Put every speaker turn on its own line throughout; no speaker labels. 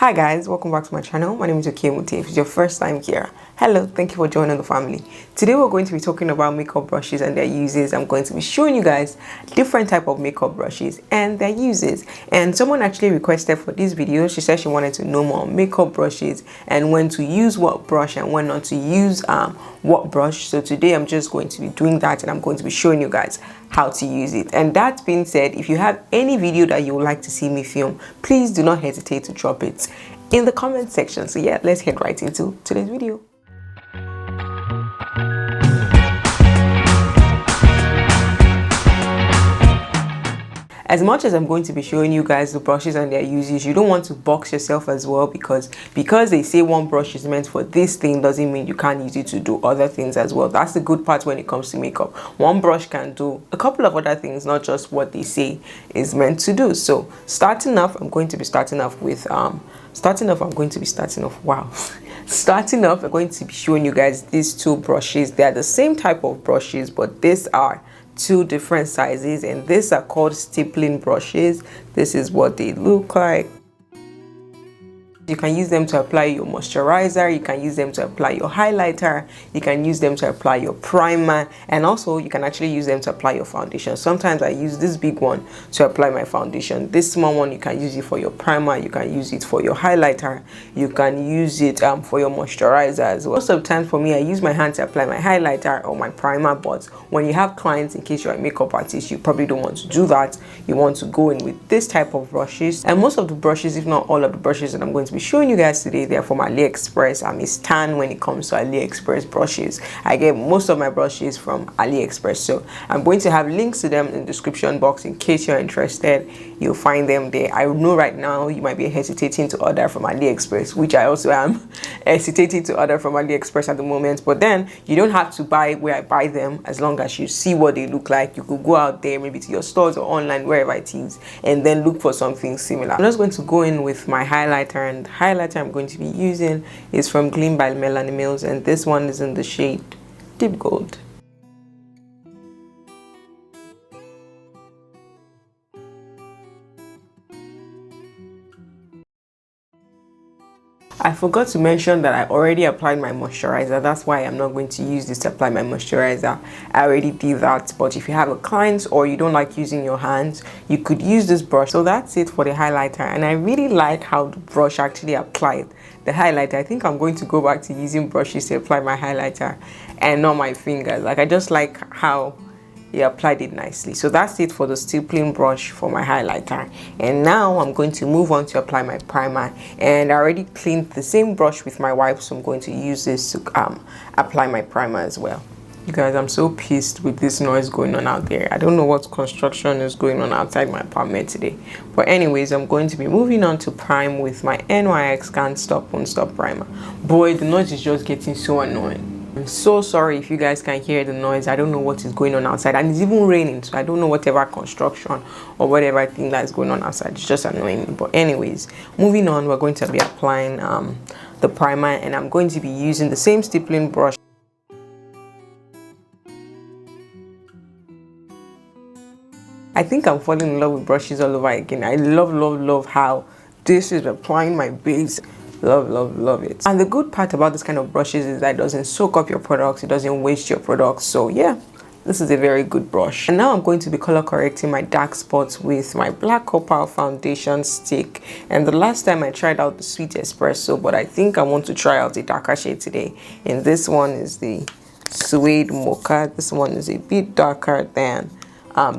Hi guys, welcome back to my channel. My name is Okemute. If it's your first time here, hello, thank you for joining the family. Today we're going to be talking about makeup brushes and their uses. I'm going to be showing you guys different type of makeup brushes and their uses. And someone actually requested for this video. She said she wanted to know more makeup brushes and when to use what brush and when not to use what brush. So today I'm just going to be doing that and I'm going to be showing you guys how to use it. And that being said, if you have any video that you would like to see me film, please do not hesitate to drop it in the comment section. So yeah, let's head right into today's video. As much as I'm going to be showing you guys the brushes and their uses, you don't want to box yourself as well, because they say one brush is meant for this thing doesn't mean you can't use it to do other things as well. That's the good part when it comes to makeup. One brush can do a couple of other things, not just what they say is meant to do. So starting off, I'm going to be starting off, I'm going to be showing you guys these two brushes. They are the same type of brushes, but these are two different sizes, and these are called stippling brushes. This is what they look like. You can use them to apply your moisturizer, you can use them to apply your highlighter, you can use them to apply your primer, and also you can actually use them to apply your foundation. Sometimes I use this big one to apply my foundation. This small one, you can use it for your primer, you can use it for your highlighter, you can use it for your moisturizer as well. Most of the time for me, I use my hand to apply my highlighter or my primer, but when you have clients, in case you're a makeup artist, you probably don't want to do that. You want to go in with this type of brushes. And most of the brushes, if not all of the brushes that I'm going to be showing you guys today, they're from AliExpress. I'm a stan when it comes to AliExpress brushes. I get most of my brushes from AliExpress, so I'm going to have links to them in the description box in case you're interested. You'll find them there. I know right now you might be hesitating to order from AliExpress, which I also am hesitating to order from AliExpress at the moment, but then you don't have to buy where I buy them. As long as you see what they look like, you could go out there, maybe to your stores or online, wherever it is, and then look for something similar. I'm just going to go in with my highlighter, and the highlighter I'm going to be using is from Gleam by Melanie Mills, and this one is in the shade Deep Gold. I forgot to mention that I already applied my moisturizer. That's why I'm not going to use this to apply my moisturizer. I already did that. But if you have a client or you don't like using your hands, you could use this brush. So that's it for the highlighter. And I really like how the brush actually applied the highlighter. I think I'm going to go back to using brushes to apply my highlighter and not my fingers. Like, I just like how he applied it nicely. So that's it for the stippling brush for my highlighter. And now I'm going to move on to apply my primer, and I already cleaned the same brush with my wipe, so I'm going to use this to apply my primer as well. You guys, I'm so pissed with this noise going on out there. I don't know what construction is going on outside my apartment today, but anyways, I'm going to be moving on to prime with my NYX Can't Stop Won't Stop primer. Boy, the noise is just getting so annoying. I'm so sorry if you guys can hear the noise. I don't know what is going on outside, and it's even raining, so I don't know whatever construction or whatever thing that's going on outside. It's just annoying me. But anyways, moving on, we're going to be applying the primer, and I'm going to be using the same stippling brush. I think I'm falling in love with brushes all over again. I love how this is applying my base. Love it. And the good part about this kind of brushes is that it doesn't soak up your products, it doesn't waste your products. So yeah, this is a very good brush. And now I'm going to be color correcting my dark spots with my Black Copal foundation stick. And the last time I tried out the Sweet Espresso, but I think I want to try out a darker shade today. And this one is the Suede Mocha. This one is a bit darker than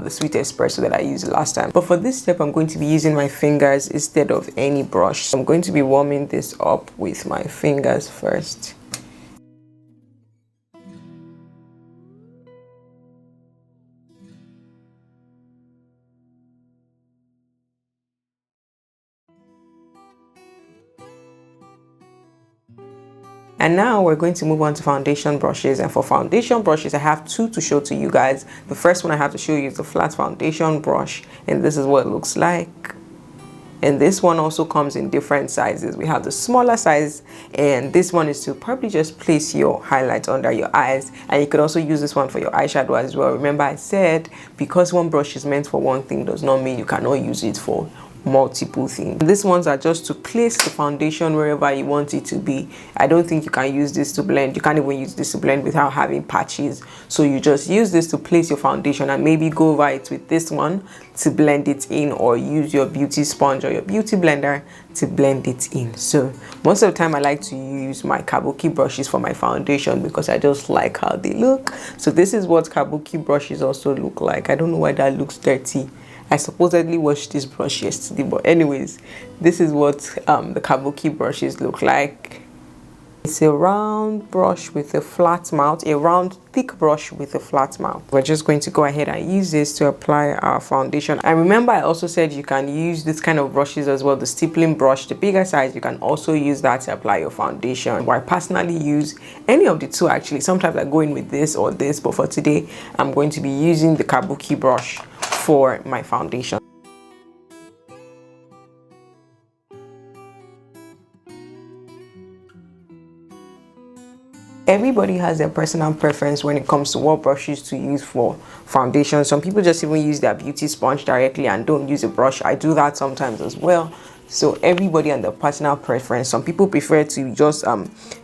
the Sweet Espresso that I used last time. But for this step, I'm going to be using my fingers instead of any brush. So I'm going to be warming this up with my fingers first. And now we're going to move on to foundation brushes. And for foundation brushes, I have two to show to you guys. The first one I have to show you is the flat foundation brush, and this is what it looks like. And this one also comes in different sizes. We have the smaller size, and this one is to probably just place your highlight under your eyes. And you could also use this one for your eyeshadow as well. Remember, I said because one brush is meant for one thing does not mean you cannot use it for multiple things. These ones are just to place the foundation wherever you want it to be. I don't think you can use this to blend. You can't even use this to blend without having patches. So you just use this to place your foundation and maybe go over it with this one to blend it in, or use your beauty sponge or your beauty blender to blend it in. So most of the time I like to use my kabuki brushes for my foundation because I just like how they look. So this is what kabuki brushes also look like. I don't know why that looks dirty. I supposedly washed this brush yesterday, but anyways, this is what the kabuki brushes look like. It's a round brush with a flat mouth, a round thick brush with a flat mouth. We're just going to go ahead and use this to apply our foundation. And remember, I also said you can use this kind of brushes as well, the stippling brush, the bigger size. You can also use that to apply your foundation. Well, I personally use any of the two actually. Sometimes I go in with this or this, but for today I'm going to be using the kabuki brush for my foundation. Everybody has their personal preference when it comes to what brushes to use for foundation. Some people just even use their beauty sponge directly and don't use a brush. I do that sometimes as well. So everybody and their personal preference. Some people prefer to just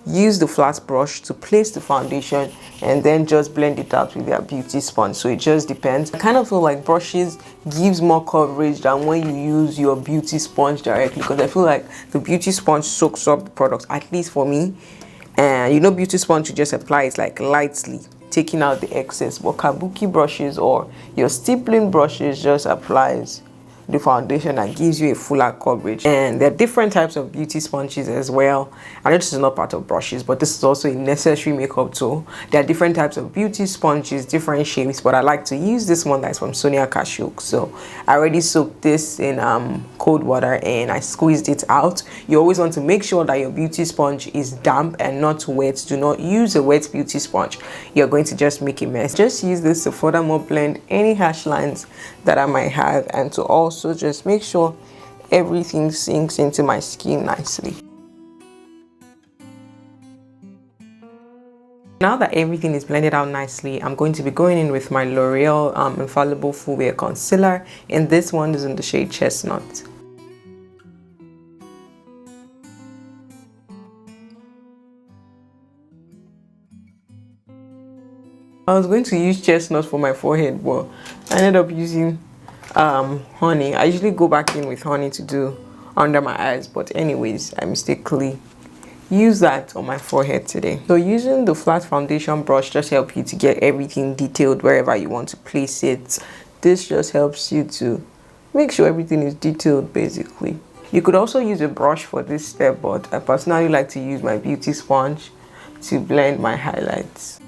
use the flat brush to place the foundation and then just blend it out with their beauty sponge. So it just depends. I kind of feel like brushes gives more coverage than when you use your beauty sponge directly, because I feel like the beauty sponge soaks up the products, at least for me. And you know, beauty sponge you just apply it like lightly, taking out the excess, but kabuki brushes or your stippling brushes just applies the foundation and gives you a fuller coverage. And there are different types of beauty sponges as well. I know this is not part of brushes, but this is also a necessary makeup tool. There are different types of beauty sponges, different shapes, but I like to use this one that's from Sonia Kashuk. So I already soaked this in cold water and I squeezed it out. You always want to make sure that your beauty sponge is damp and not wet. Do not use a wet beauty sponge. You're going to just make a mess. Just use this to furthermore blend any harsh lines that I might have, and to also just make sure everything sinks into my skin nicely. Now that everything is blended out nicely, I'm going to be going in with my L'Oreal Infallible Full Wear Concealer, and this one is in the shade Chestnut. I was going to use Chestnut for my forehead, but I ended up using honey. I usually go back in with honey to do under my eyes, but anyways, I mistakenly use that on my forehead today. So using the flat foundation brush just helps you to get everything detailed wherever you want to place it. This just helps you to make sure everything is detailed basically. You could also use a brush for this step, but I personally like to use my beauty sponge to blend my highlights.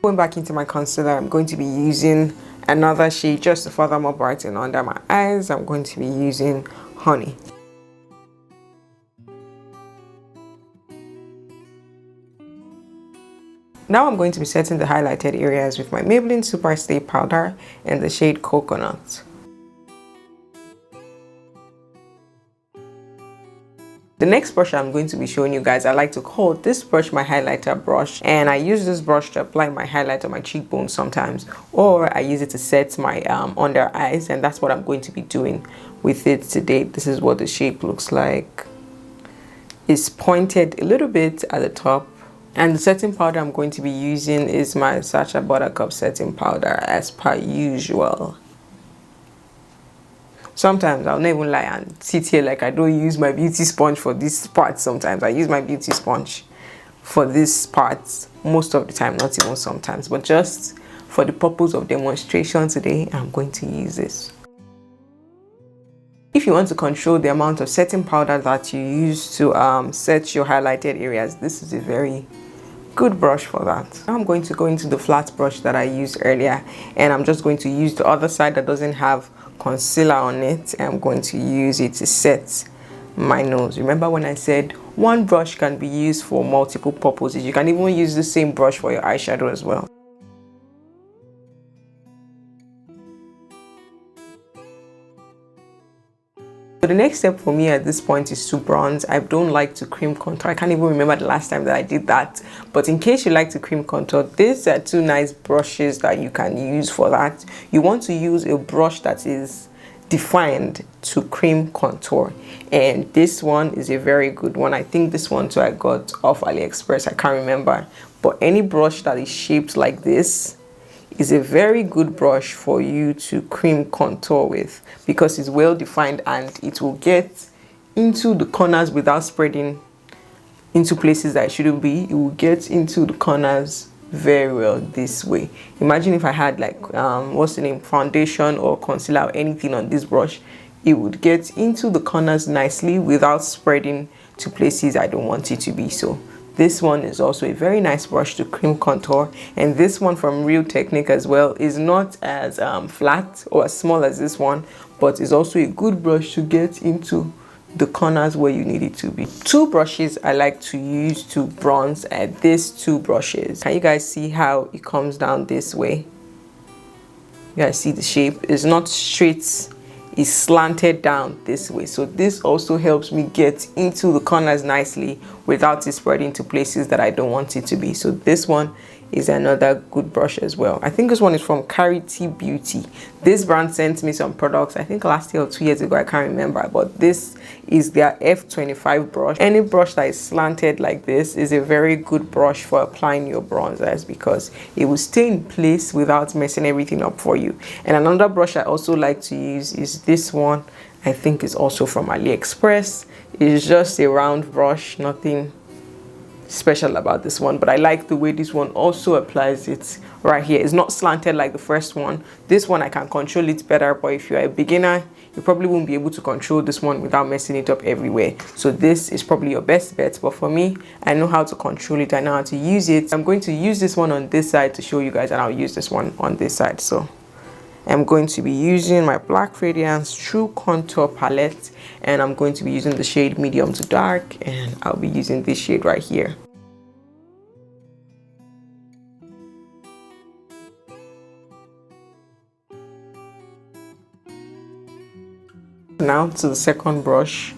Going back into my concealer, I'm going to be using another shade just to furthermore brighten under my eyes. I'm going to be using Honey. Now I'm going to be setting the highlighted areas with my Maybelline Super Stay Powder in the shade Coconut. The next brush I'm going to be showing you guys, I like to call this brush my highlighter brush, and I use this brush to apply my highlight on my cheekbones sometimes, or I use it to set my under eyes, and that's what I'm going to be doing with it today. This is what the shape looks like. It's pointed a little bit at the top, and the setting powder I'm going to be using is my Sacha Buttercup setting powder as per usual. Sometimes I'll not even lie and sit here like I don't use my beauty sponge for this part. Sometimes I use my beauty sponge for this part most of the time, not even sometimes, but just for the purpose of demonstration today, I'm going to use this. If you want to control the amount of setting powder that you use to set your highlighted areas, this is a very good brush for that. Now I'm going to go into the flat brush that I used earlier, and I'm just going to use the other side that doesn't have concealer on it. I'm going to use it to set my nose. Remember when I said one brush can be used for multiple purposes? You can even use the same brush for your eyeshadow as well. So the next step for me at this point is to bronze. I don't like to cream contour. I can't even remember the last time that I did that. But in case you like to cream contour, these are two nice brushes that you can use for that. You want to use a brush that is defined to cream contour, and this one is a very good one. I think this one too I got off AliExpress, I can't remember, but any brush that is shaped like this is a very good brush for you to cream contour with, because it's well defined and it will get into the corners without spreading into places that it shouldn't be. It will get into the corners very well this way. Imagine if I had like what's the name, foundation or concealer or anything on this brush, it would get into the corners nicely without spreading to places I don't want it to be. So this one is also a very nice brush to cream contour, and this one from Real Technique as well is not as flat or as small as this one, but is also a good brush to get into the corners where you need it to be. Two brushes I like to use to bronze are these two brushes. Can you guys see how it comes down this way? You guys see the shape? It's not straight, it's slanted down this way. So this also helps me get into the corners nicely without it spreading to places that I don't want it to be. So this one is another good brush as well. I think this one is from Carity Beauty. This brand sent me some products, I think last year or 2 years ago, I can't remember, but this is their F25 brush. Any brush that is slanted like this is a very good brush for applying your bronzers, because it will stay in place without messing everything up for you. And another brush I also like to use is this one. I think it's also from AliExpress. It's just a round brush, nothing special about this one, but I like the way this one also applies it right here. It's not slanted like the first one. This one I can control it better, but if you're a beginner, you probably won't be able to control this one without messing it up everywhere. So this is probably your best bet, but for me, I know how to control it, I know how to use it. I'm going to use this one on this side to show you guys, and I'll use this one on this side. So I'm going to be using my Black Radiance True Contour palette, and I'm going to be using the shade medium to dark, and I'll be using this shade right here. Now to the second brush,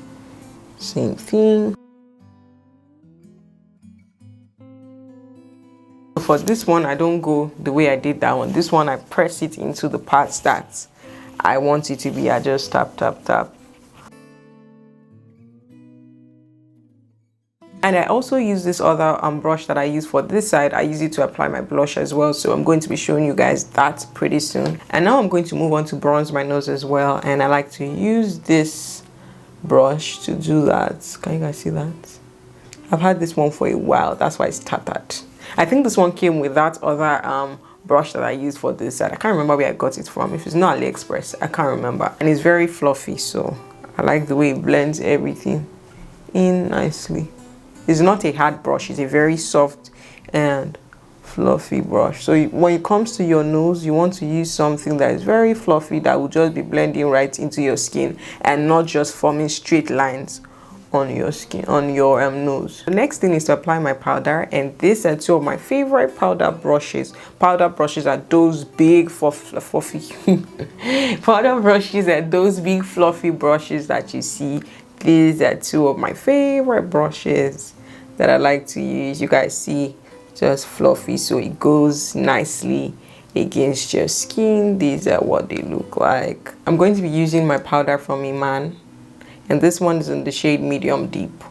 same thing. For this one, I don't go the way I did that one. This one, I press it into the parts that I want it to be. I just tap, tap, tap. And I also use this other brush that I use for this side. I use it to apply my blush as well. So I'm going to be showing you guys that pretty soon. And now I'm going to move on to bronze my nose as well. And I like to use this brush to do that. Can you guys see that? I've had this one for a while. That's why it's tattered. I think this one came with that other brush that I used for this side. I can't remember where I got it from. If it's not AliExpress, I can't remember. And it's very fluffy, so I like the way it blends everything in nicely. It's not a hard brush, it's a very soft and fluffy brush. So when it comes to your nose, you want to use something that is very fluffy, that will just be blending right into your skin and not just forming straight lines on your skin, on your nose. The next thing is to apply my powder, and these are two of my favorite powder brushes. Powder brushes are those big fluffy powder brushes are those big fluffy brushes that you see. These are two of my favorite brushes that I like to use. You guys see, just fluffy, so it goes nicely against your skin. These are what they look like. I'm going to be using my powder from Iman, and this one is in the shade medium deep.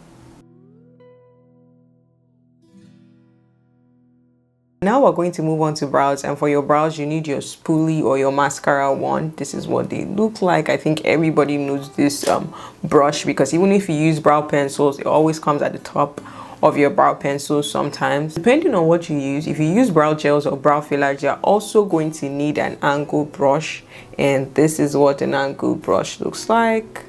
Now we're going to move on to brows, and for your brows you need your spoolie or your mascara wand. This is what they look like. I think everybody knows this brush, because even if you use brow pencils, it always comes at the top of your brow pencils sometimes. Depending on what you use, if you use brow gels or brow fillers, you're also going to need an angled brush, and this is what an angled brush looks like.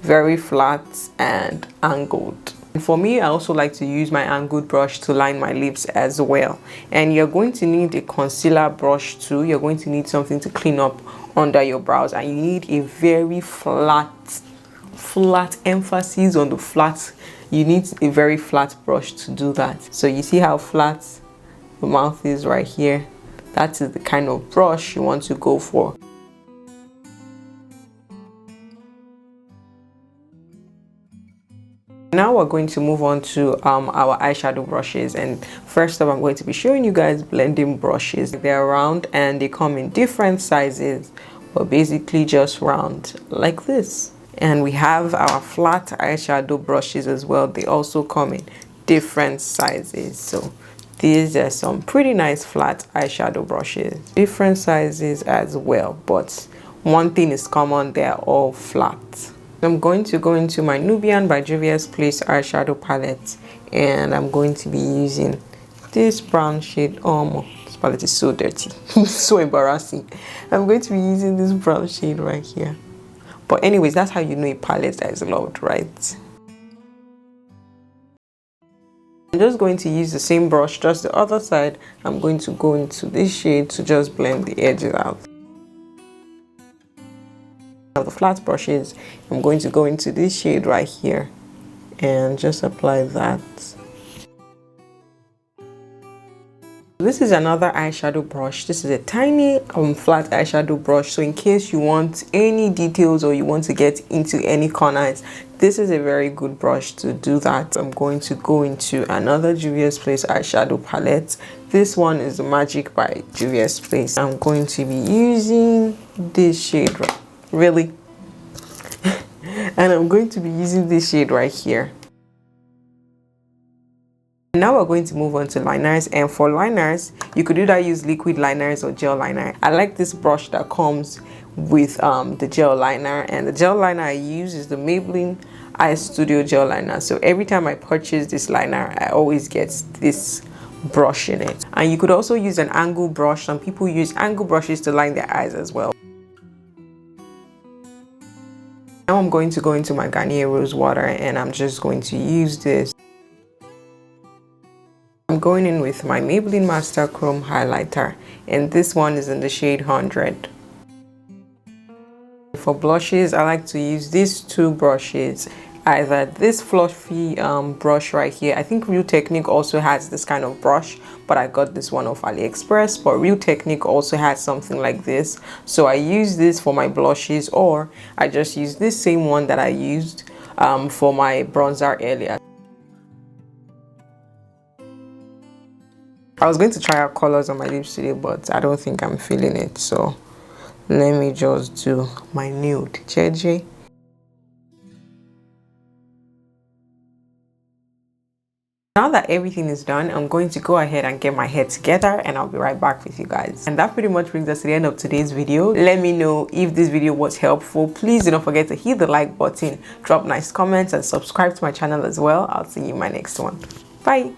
Very flat and angled. And for me, I also like to use my angled brush to line my lips as well. And you're going to need a concealer brush too. You're going to need something to clean up under your brows, and you need a very flat emphasis on the flat. You need a very flat brush to do that. So you see how flat the mouth is right here? That is the kind of brush you want to go for. Now we're going to move on to our eyeshadow brushes, and first up I'm going to be showing you guys blending brushes. They're round and they come in different sizes, but basically just round like this. And we have our flat eyeshadow brushes as well. They also come in different sizes. So these are some pretty nice flat eyeshadow brushes, different sizes as well, but one thing is common, they're all flat. I'm going to go into my Nubian by Juvia's Place eyeshadow palette, and I'm going to be using this brown shade. Oh, this palette is so dirty. So embarrassing. I'm going to be using this brown shade right here. But anyways, that's how you know a palette that is loved, right? I'm just going to use the same brush, just the other side. I'm going to go into this shade to just blend the edges out. Now the flat brushes, I'm going to go into this shade right here and just apply that. This is another eyeshadow brush. This is a tiny flat eyeshadow brush, so in case you want any details or you want to get into any corners, this is a very good brush to do that. I'm going to go into another Juvia's Place eyeshadow palette. This one is Magic by Juvia's Place. I'm going to be using this shade really and I'm going to be using this shade right here. Now we're going to move on to liners, and for liners you could either use liquid liners or gel liner. I like this brush that comes with the gel liner, and the gel liner I use is the Maybelline Eye Studio gel liner. So every time I purchase this liner, I always get this brush in it. And you could also use an angle brush. Some people use angle brushes to line their eyes as well. Now I'm going to go into my Garnier Rose Water, and I'm just going to use this. I'm going in with my Maybelline Master Chrome highlighter, and this one is in the shade 100. For blushes, I like to use these two brushes. Either this fluffy brush right here. I think Real Technique also has this kind of brush, but I got this one off AliExpress. But Real Technique also has something like this, so I use this for my blushes, or I just use this same one that I used for my bronzer earlier. I was going to try out colors on my lips today, but I don't think I'm feeling it, so let me just do my nude JJ. Now that everything is done, I'm going to go ahead and get my hair together, and I'll be right back with you guys. And that pretty much brings us to the end of today's video. Let me know if this video was helpful. Please do not forget to hit the like button, drop nice comments, and subscribe to my channel as well. I'll see you in my next one. Bye.